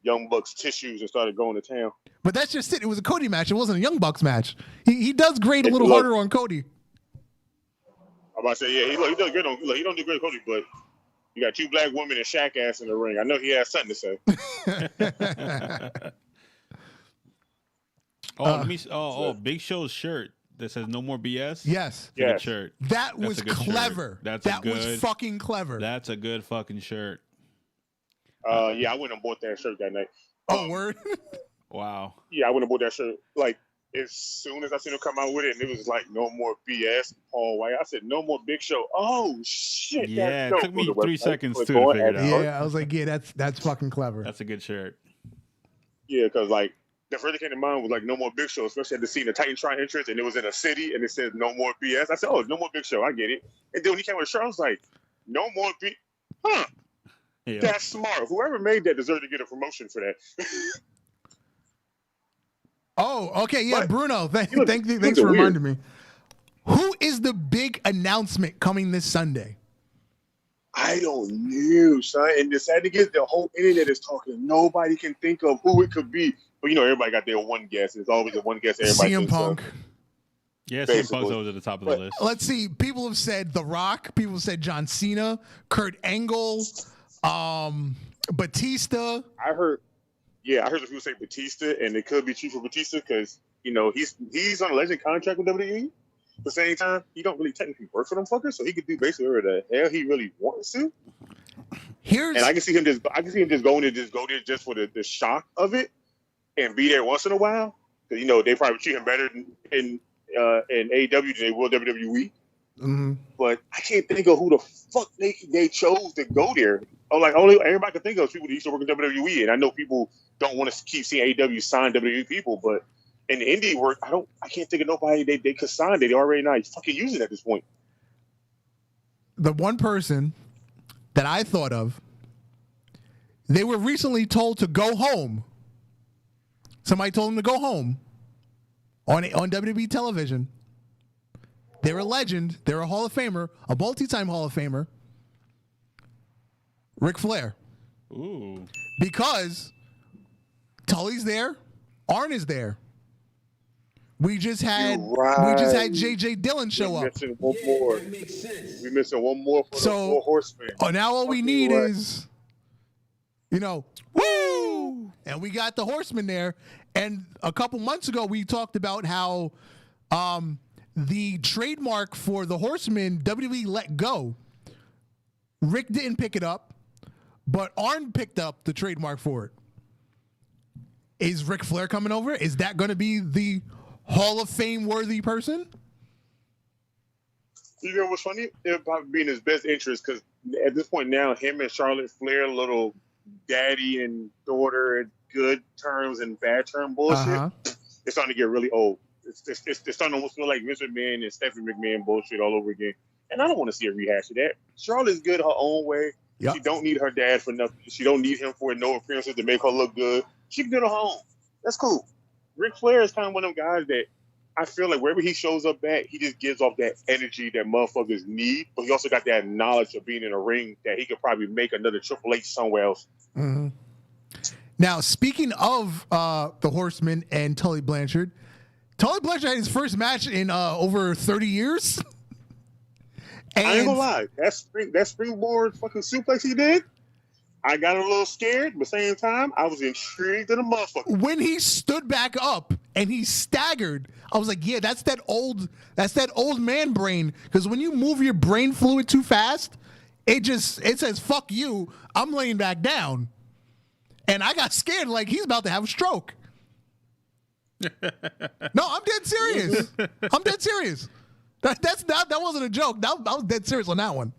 Young Bucks tissues and started going to town. But that's just it. It was a Cody match. It wasn't a Young Bucks match. He does grade a little harder on Cody. I'm about to say, yeah, he does good on. He don't do great on Cody, but you got 2 black women and Shaq ass in the ring. I know he has something to say. Big Show's shirt that says "No More BS." Yes, yes. Shirt. That was clever. That was fucking clever. That's a good fucking shirt. Yeah, I went and bought that shirt that night. Oh, word. Wow. Yeah, I went and bought that shirt. Like as soon as I seen him come out with it, and it was like no more BS, Paul White. I said no more Big Show. Oh shit! Yeah, it took me 3 seconds too to figure it out. Yeah, I was like, yeah, that's fucking clever. That's a good shirt. Yeah, because like the first thing that came to mind was like no more Big Show, especially at the scene, the Titantron entrance, and it was in a city, and it said no more BS. I said, oh, no more Big Show. I get it. And then when he came with a shirt, I was like, no more B. Huh? Yeah. That's smart. Whoever made that deserved to get a promotion for that. Oh, okay, yeah, but Bruno. Thanks for reminding me. Who is the big announcement coming this Sunday? I don't know, son. And the sad thing is, the whole internet is talking. Nobody can think of who it could be. But you know, everybody got their one guess. It's always a one guess. Everybody CM Punk. Yeah, CM Punk's always at the top of the list. Let's see. People have said The Rock. People have said John Cena, Kurt Angle, Batista. I heard some people say Batista, and it could be true for Batista because you know he's on a legend contract with WWE. At the same time, he don't really technically work for them fuckers, so he could do basically whatever the hell he really wants to. And I can see him just going there just for the shock of it, and be there once in a while. Because you know they probably treat him better in AEW than they will WWE. Mm-hmm. But I can't think of who the fuck they chose to go there. Only everybody can think of is people that used to work in WWE, and I know people don't want to keep seeing AEW sign WWE people, but in the indie work, I can't think of nobody they could sign. They already not fucking using at this point. The one person that I thought of, they were recently told to go home. Somebody told them to go home on WWE television. They're a legend. They're a Hall of Famer, a multi-time Hall of Famer. Ric Flair. Ooh. Because Tully's there, Arn is there. We just had JJ Dillon show up. Missing one more. We're missing one more for the Four Horsemen. Now all we need is, woo! And we got the Horsemen there. And a couple months ago, we talked about how the trademark for the Horsemen, WWE let go. Rick didn't pick it up, but Arn picked up the trademark for it. Is Ric Flair coming over? Is that going to be the Hall of Fame worthy person? You know what's funny? It would probably be in his best interest because at this point now, him and Charlotte Flair, little daddy and daughter at good terms and bad term bullshit, it's starting to get really old. It's starting to almost feel like Vince McMahon and Stephanie McMahon bullshit all over again. And I don't want to see a rehash of that. Charlotte's good her own way. Yep. She don't need her dad for nothing. She don't need him for no appearances to make her look good. She can do it at home. That's cool. Ric Flair is kind of one of them guys that I feel like wherever he shows up at, he just gives off that energy that motherfuckers need. But he also got that knowledge of being in a ring that he could probably make another Triple H somewhere else. Mm-hmm. Now, speaking of the Horsemen and Tully Blanchard had his first match in over 30 years. And I ain't gonna lie, that springboard fucking suplex he did, I got a little scared, but at the same time, I was intrigued in a motherfucker. When he stood back up and he staggered, I was like, yeah, that's that old man brain. Because when you move your brain fluid too fast, it says, fuck you, I'm laying back down. And I got scared like he's about to have a stroke. No, I'm dead serious. That wasn't a joke. I was dead serious on that one.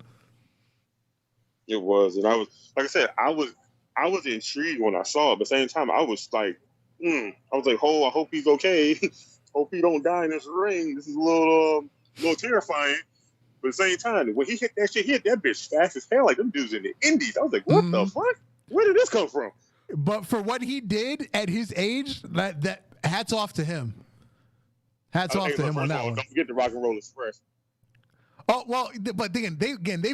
It was, and I was, like I said, I was intrigued when I saw it. But at the same time, I was like, I hope he's okay. Hope he don't die in this ring. This is a little terrifying. But at the same time, when he hit that shit, he hit that bitch fast as hell. Like them dudes in the Indies. I was like, what the fuck? Where did this come from? But for what he did at his age, that hats off to him. Hats off to him on that one. Don't forget the Rock and Roll Express. Oh well, but they've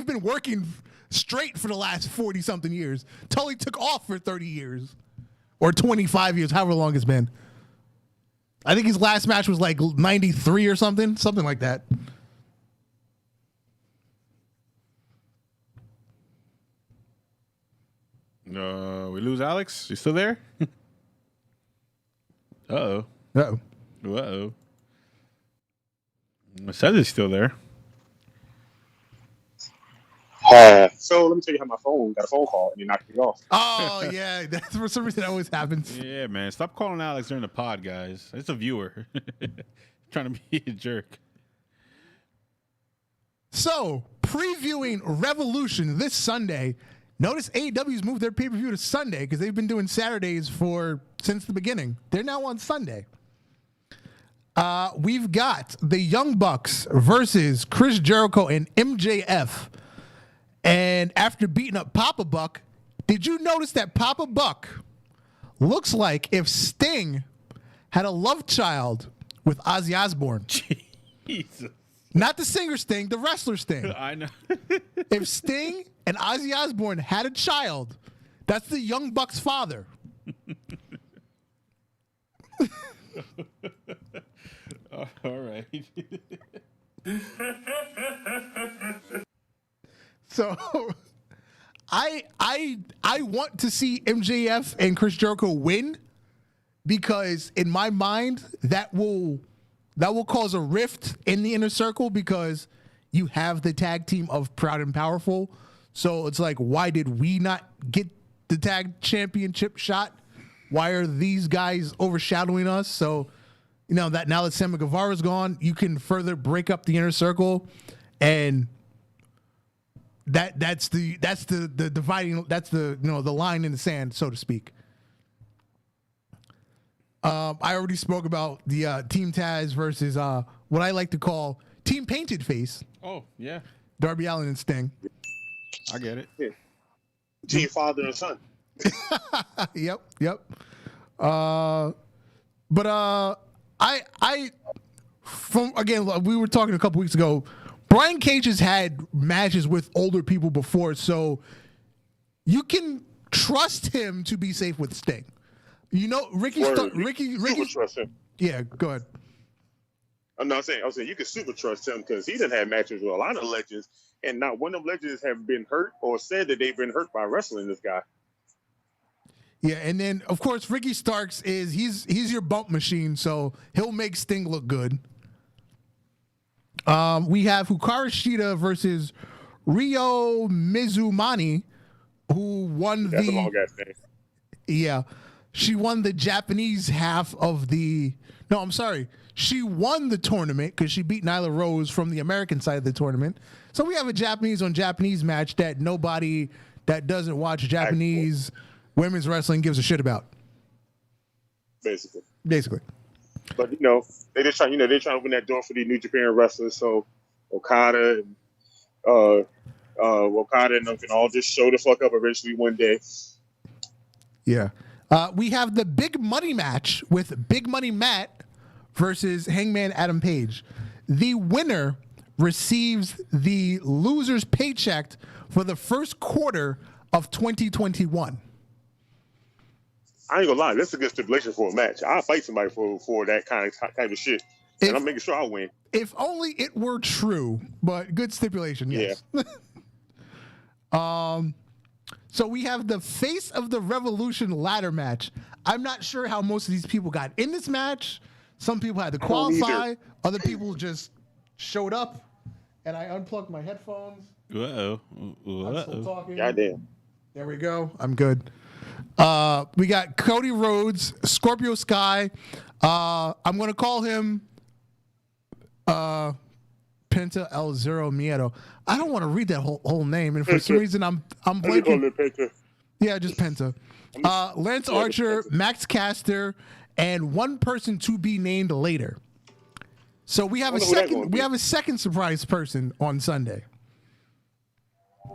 been working straight for the last 40-something years. Tully took off for 30 years or 25 years, however long it's been. I think his last match was like 93 or something like that. We lose Alex. You still there? Uh-oh. It says he's still there. So let me tell you how my phone got a phone call and it knocked me off. Oh yeah, that's for some reason that always happens. Yeah, man. Stop calling Alex during the pod, guys. It's a viewer trying to be a jerk. So, previewing Revolution this Sunday. Notice AEW's moved their pay-per-view to Sunday because they've been doing Saturdays since the beginning. They're now on Sunday. We've got the Young Bucks versus Chris Jericho and MJF. And after beating up Papa Buck, did you notice that Papa Buck looks like if Sting had a love child with Ozzy Osbourne? Jesus. Not the singer Sting, the wrestler Sting. I know. If Sting and Ozzy Osbourne had a child, that's the Young Bucks' father. All right. So I want to see MJF and Chris Jericho win because in my mind that will cause a rift in the inner circle because you have the tag team of Proud and Powerful. So it's like, why did we not get the tag championship shot? Why are these guys overshadowing us? So, that now that Sammy Guevara's gone, you can further break up the inner circle, and that's the dividing, that's the the line in the sand, so to speak. I already spoke about the Team Taz versus what I like to call Team Painted Face. Oh yeah, Darby Allin and Sting. I get it. Yeah. Team father and son. Yep. I from again, we were talking a couple weeks ago. Brian Cage has had matches with older people before, so you can trust him to be safe with Sting. Ricky trust him. Yeah, go ahead. I was saying you can super trust him because he done had matches with a lot of legends, and not one of them legends have been hurt or said that they've been hurt by wrestling this guy. Yeah, and then of course Ricky Starks he's your bump machine, so he'll make Sting look good. We have Hikaru Shida versus Ryo Mizumani, who won That's a long ass name. Yeah, she won the Japanese half of the. No, I'm sorry. She won the tournament because she beat Nyla Rose from the American side of the tournament. So we have a Japanese on Japanese match that nobody that doesn't watch Japanese women's wrestling gives a shit about. Basically. But they just trying to open that door for the New Japan wrestlers. So Okada and them can all just show the fuck up eventually one day. Yeah. We have the Big Money match with Big Money Matt versus Hangman Adam Page. The winner receives the loser's paycheck for the first quarter of 2021. I ain't gonna lie, that's a good stipulation for a match. I'll fight somebody for that kind of shit. And I'm making sure I win. If only it were true, but good stipulation, yes. Yeah. So we have the Face of the Revolution ladder match. I'm not sure how most of these people got in this match. Some people had to qualify. Other people just showed up, and I unplugged my headphones. Uh-oh. I'm still talking. Goddamn. There we go. I'm good. We got Cody Rhodes, Scorpio Sky. I'm going to call him Penta El Zero Miedo. I don't want to read that whole name, and for some reason I'm blanking. Yeah, just Penta. Lance Archer, Max Caster, and one person to be named later. So we have a second surprise person on Sunday. I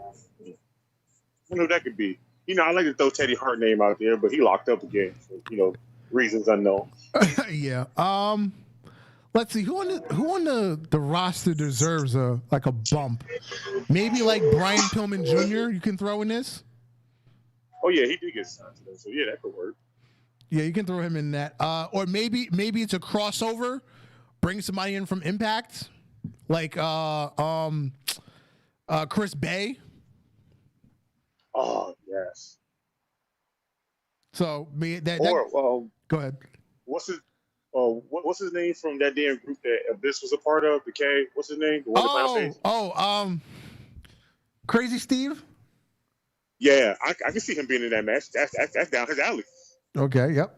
wonder who that could be. I like to throw Teddy Hart name out there, but he locked up again for, reasons unknown. Yeah. Let's see who on the roster deserves a bump. Maybe like Brian Pillman Jr. You can throw in this. Oh yeah, he did get signed today, so yeah, that could work. Yeah, you can throw him in that. Or maybe it's a crossover. Bring somebody in from Impact, like Chris Bay. Oh yes. So go ahead. What's his name from that damn group that Abyss was a part of? The K. What's his name? The one Crazy Steve? Yeah, I can see him being in that match. That's down his alley. Okay, yep.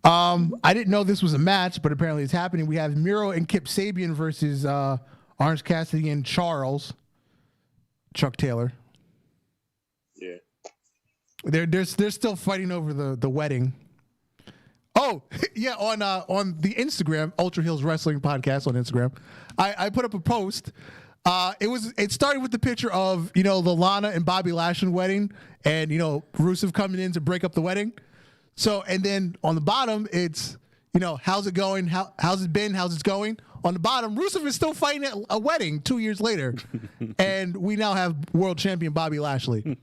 I didn't know this was a match, but apparently it's happening. We have Miro and Kip Sabian versus Orange Cassidy and Chuck Taylor. Yeah. They're still fighting over the wedding. Oh, yeah, on the Instagram, Ultra Heelz Wrestling Podcast on Instagram, I put up a post. It started with the picture of, the Lana and Bobby Lashley wedding and, Rusev coming in to break up the wedding. So, and then on the bottom, it's, how's it going? How's it been? How's it going? On the bottom, Rusev is still fighting at a wedding 2 years later. And we now have world champion Bobby Lashley.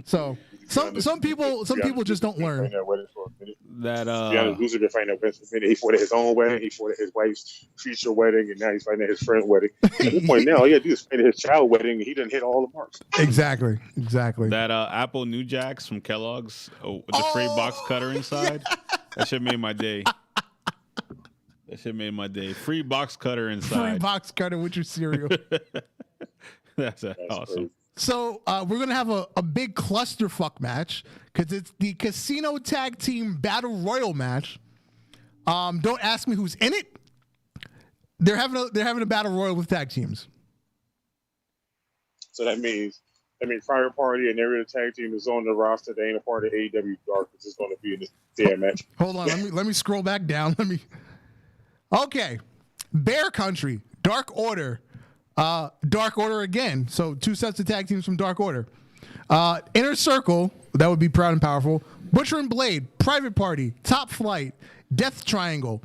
So some people just don't learn. Rusev been fighting that wedding. He fought at his own wedding. He fought at his wife's future wedding, and now he's fighting at his friend's wedding. At this point now, all he had to do is fight at his child wedding, and he done hit all the marks. Exactly. That Apple New Jacks from Kellogg's with the free box cutter inside. That shit made my day. Free box cutter inside. Free box cutter with your cereal. That's awesome. Crazy. So we're going to have a big clusterfuck match because it's the Casino Tag Team Battle Royal match. Don't ask me who's in it. They're having a Battle Royal with tag teams. So that means Fire Party and every other tag team is on the roster. They ain't a part of AEW Dark. It's just going to be in this damn match. Hold on. Let me scroll back down. Okay. Bear Country, Dark Order. Dark Order again. So 2 sets of tag teams from Dark Order. Inner Circle, that would be Proud and Powerful. Butcher and Blade, Private Party, Top Flight, Death Triangle,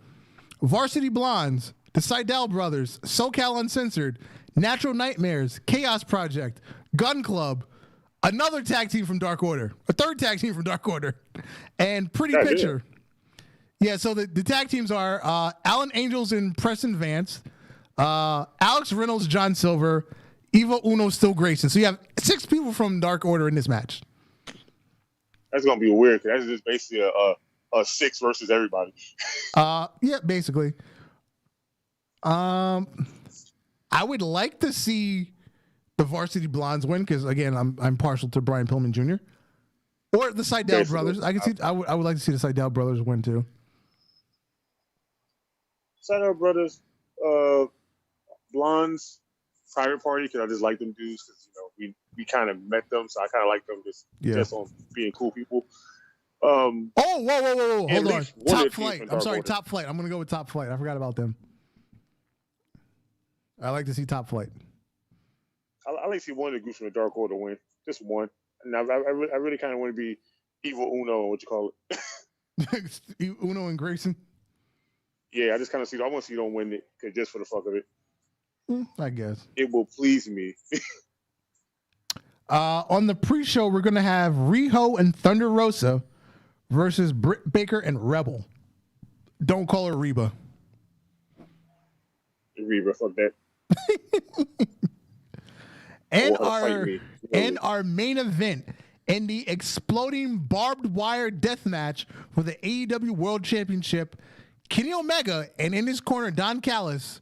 Varsity Blondes, the Seidel Brothers, SoCal Uncensored, Natural Nightmares, Chaos Project, Gun Club, another tag team from Dark Order, a third tag team from Dark Order, and Pretty Picture. Yeah, so the tag teams are Alan Angels and Preston Vance, Alex Reynolds, John Silver, Eva Uno, Still Grayson. So you have 6 people from Dark Order in this match. That's gonna be weird because that's just basically a 6 versus everybody. Yeah, basically. I would like to see the Varsity Blondes win because again, I'm partial to Brian Pillman Jr. or the Seidel brothers. I would like to see the Seidel brothers win too. Seidel brothers, Blondes, Private Party because I just like them dudes because we kind of met them, so I kind of like them just on being cool people. Whoa! Hold on. Top Flight. I'm sorry, Order. Top Flight. I'm gonna go with Top Flight. I forgot about them. I like to see Top Flight. I like to see one of the groups from the Dark Order win, just one. And I really kind of want to be Evil Uno, what you call it? Uno and Grayson. Yeah, I just kind of I want to see them win it just for the fuck of it. I guess it will please me. On the pre-show, we're gonna have Riho and Thunder Rosa versus Britt Baker and Rebel. Don't call her Reba. Reba, fuck that. and our main event in the exploding barbed wire death match for the AEW World Championship, Kenny Omega and in his corner Don Callis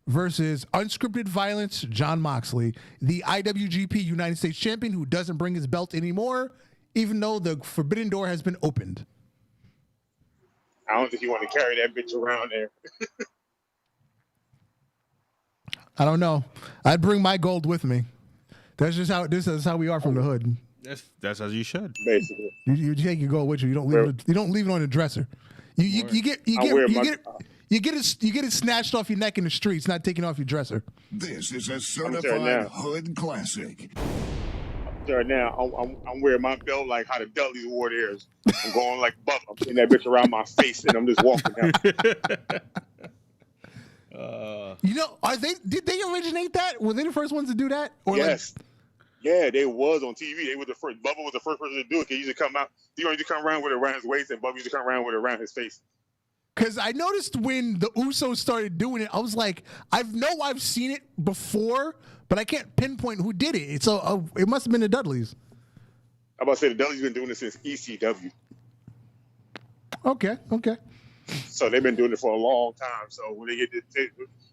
versus Unscripted Violence Jon Moxley, the IWGP United States Champion who doesn't bring his belt anymore, even though the forbidden door has been opened. I don't think you want to carry that bitch around there. I don't know. I'd bring my gold with me. This is how we are from the hood. That's as you should. Basically, you take your gold with you. You don't leave it on the dresser. You get it snatched off your neck in the streets, not taken off your dresser. This is a certified hood classic. Right now, I'm wearing my belt like how the Dudleys wore theirs. I'm going like Buff. I'm putting that bitch around my face and I'm just walking out. Did they originate that? Were they the first ones to do that? Or yes. Yeah, they was on TV. They were the first. Bubba was the first person to do it. He used to come out. He used to come around with it around his waist, and Bubba used to come around with it around his face. Because I noticed when the Usos started doing it, I was like, I've seen it before, but I can't pinpoint who did it. So it must have been the Dudleys. I'm about to say the Dudleys been doing it since ECW. Okay. So they've been doing it for a long time. So when they get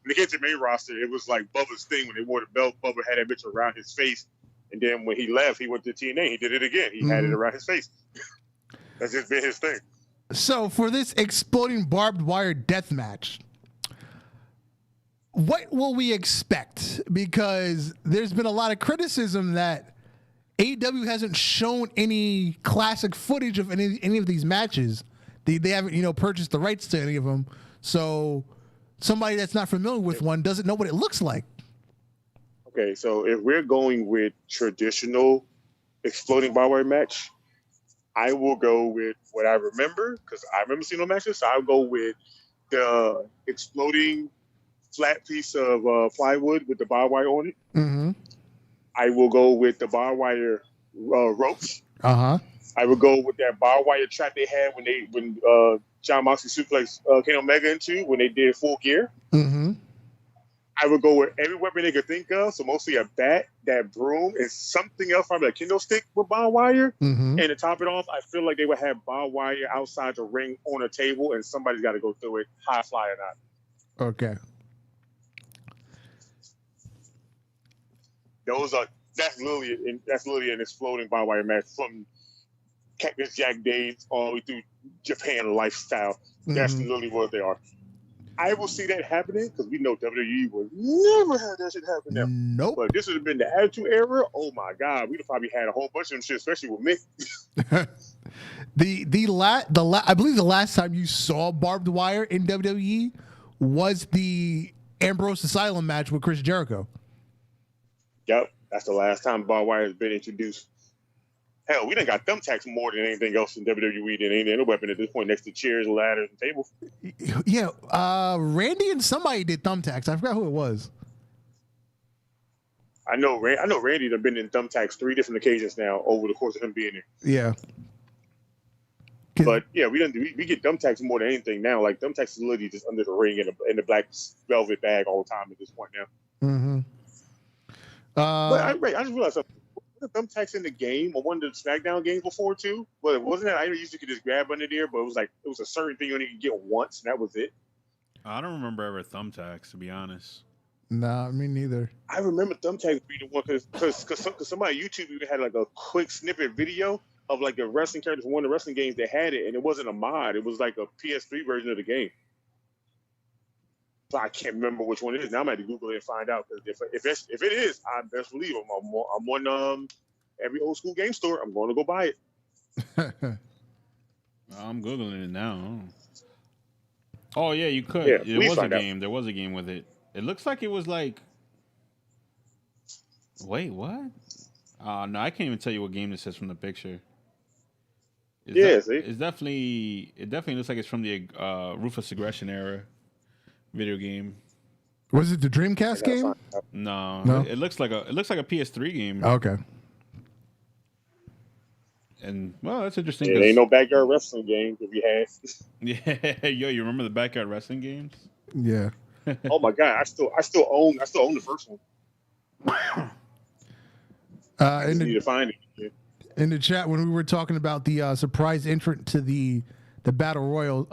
they get to the main roster, it was like Bubba's thing when they wore the belt. Bubba had that bitch around his face, and then when he left, he went to TNA. He did it again. He had it around his face. That's just been his thing. So for this exploding barbed wire death match, what will we expect? Because there's been a lot of criticism that AEW hasn't shown any classic footage of any of these matches. They haven't, purchased the rights to any of them. So somebody that's not familiar with one doesn't know what it looks like. Okay, so if we're going with traditional exploding barbed wire match, I will go with what I remember, because I remember seeing no matches. So I'll go with the exploding flat piece of plywood with the barbed wire on it. Mm-hmm. I will go with the barbed wire ropes. Uh-huh. I would go with that barbed wire trap they had when John Moxley suplexed Kenny Omega into when they did Full Gear. Mm-hmm. I would go with every weapon they could think of, so mostly a bat, that broom, and something else, probably a kendo stick with barbed wire. Mm-hmm. And to top it off, I feel like they would have barbed wire outside the ring on a table, and somebody's got to go through it, high fly or not. Okay. That's literally an exploding barbed wire match from Cactus Jack days all the way through Japan lifestyle. That's literally what they are. I will see that happening because we know WWE would never have that shit happen now. Nope. But this would have been the Attitude Era. Oh my God, we'd have probably had a whole bunch of them shit, especially with me. I believe the last time you saw barbed wire in WWE was the Ambrose Asylum match with Chris Jericho. Yep, that's the last time barbed wire has been introduced. Hell, we done got thumbtacks more than anything else in WWE than any other weapon at this point, next to chairs, ladders, and tables. Yeah, Randy and somebody did thumbtacks. I forgot who it was. I know Randy done been in thumbtacks 3 different occasions now over the course of him being there. Yeah. But yeah, we get thumbtacks more than anything now. Like thumbtacks is literally just under the ring in the black velvet bag all the time at this point now. Mm-hmm. But I just realized something. Thumbtacks in the game or one of the SmackDown games before too, but it wasn't that I used to could just grab under there, but it was a certain thing you only could get once, and that was it. I don't remember ever thumbtacks, to be honest. Nah, me neither. I remember thumbtacks being the one because somebody on YouTube even had like a quick snippet video of like the wrestling characters from one of the wrestling games that had it, and it wasn't a mod; it was like a PS3 version of the game. So I can't remember which one it is. Now I'm going to Google it and find out. Because if it is, I best believe I'm on every old school game store. I'm going to go buy it. I'm Googling it now. Oh, yeah, you could. Yeah, there was a game. There was a game with it. It looks like it was like... Wait, what? No, I can't even tell you what game this is from the picture. It definitely looks like it's from the Ruthless Aggression era. Video game. Was it the Dreamcast game? No. It looks like a PS3 game. Okay. And well, that's interesting. Yeah, there ain't no backyard wrestling games if you had. Yeah, yo, you remember the backyard wrestling games? Yeah. Oh my God, I still own the first one. I need to find it. Yeah. In the chat when we were talking about the surprise entrant to the Battle Royal,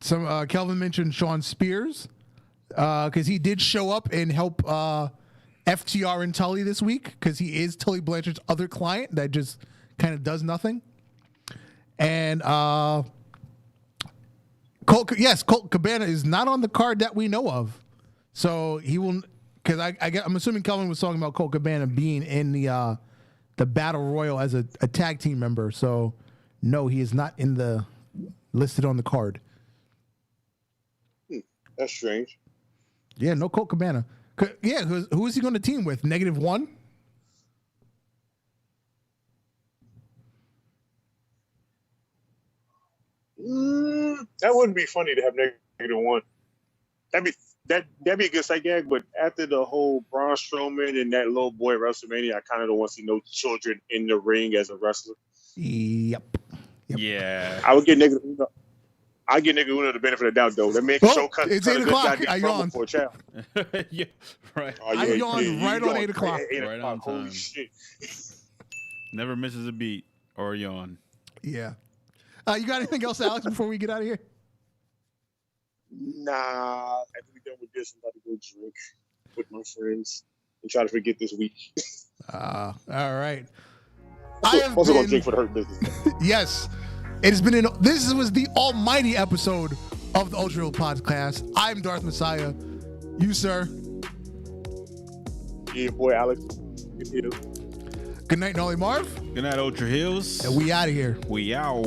Kelvin mentioned Sean Spears because he did show up and help FTR and Tully this week because he is Tully Blanchard's other client that just kind of does nothing. And Colt Cabana is not on the card that we know of, so he will because I'm assuming Kelvin was talking about Colt Cabana being in the Battle Royal as a tag team member. So no, he is not listed on the card. That's strange. Yeah, no Colt Cabana. Yeah, who is he going to team with? -1? That wouldn't be funny to have -1. That'd be a good sight gag, but after the whole Braun Strowman and that little boy at WrestleMania, I kind of don't want to see no children in the ring as a wrestler. Yep. Yeah. I would get -1. I get nigga the benefit of the doubt though. That man can show cut. It's 8 o'clock. I yawned for a child. Yeah, right. Oh, yeah, I yawned right on 8 o'clock. Right on time. Holy shit. Never misses a beat or a yawn. Yeah. You got anything else, Alex, before we get out of here? Nah, after we done with this, I'm about to go drink with my friends and try to forget this week. All right. Also gonna drink for the Hurt Business. Yes. It has been this was the almighty episode of the Ultra Hill Podcast. I'm Darth Messiah. You, sir. Yeah, boy, Alex. Good night, Nolly Marv. Good night, Ultra Hills. And we out of here. We out.